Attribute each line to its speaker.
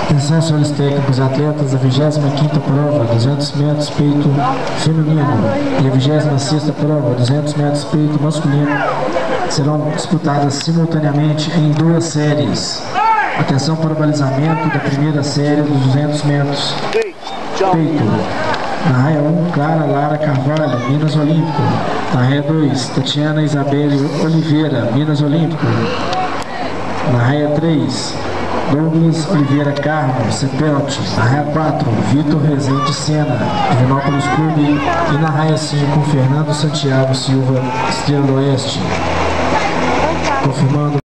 Speaker 1: Atenção, senhores técnicos e atletas, a 25ª prova, 200 metros peito feminino, e a 26ª prova, 200 metros peito masculino, serão disputadas simultaneamente em 2 séries. Atenção para o balizamento da primeira série dos 200 metros peito. Na raia 1, Clara Lara Carvalho, Minas Olímpico. Na raia 2, Tatiana Isabelle Oliveira, Minas Olímpico. Na raia 3, Douglas Oliveira Carmo, Cepelt. Na raia 4, Vitor Rezende Sena, Divinópolis Clube. E na raia 5, Fernando Santiago Silva, Estrela do Oeste. Confirmando.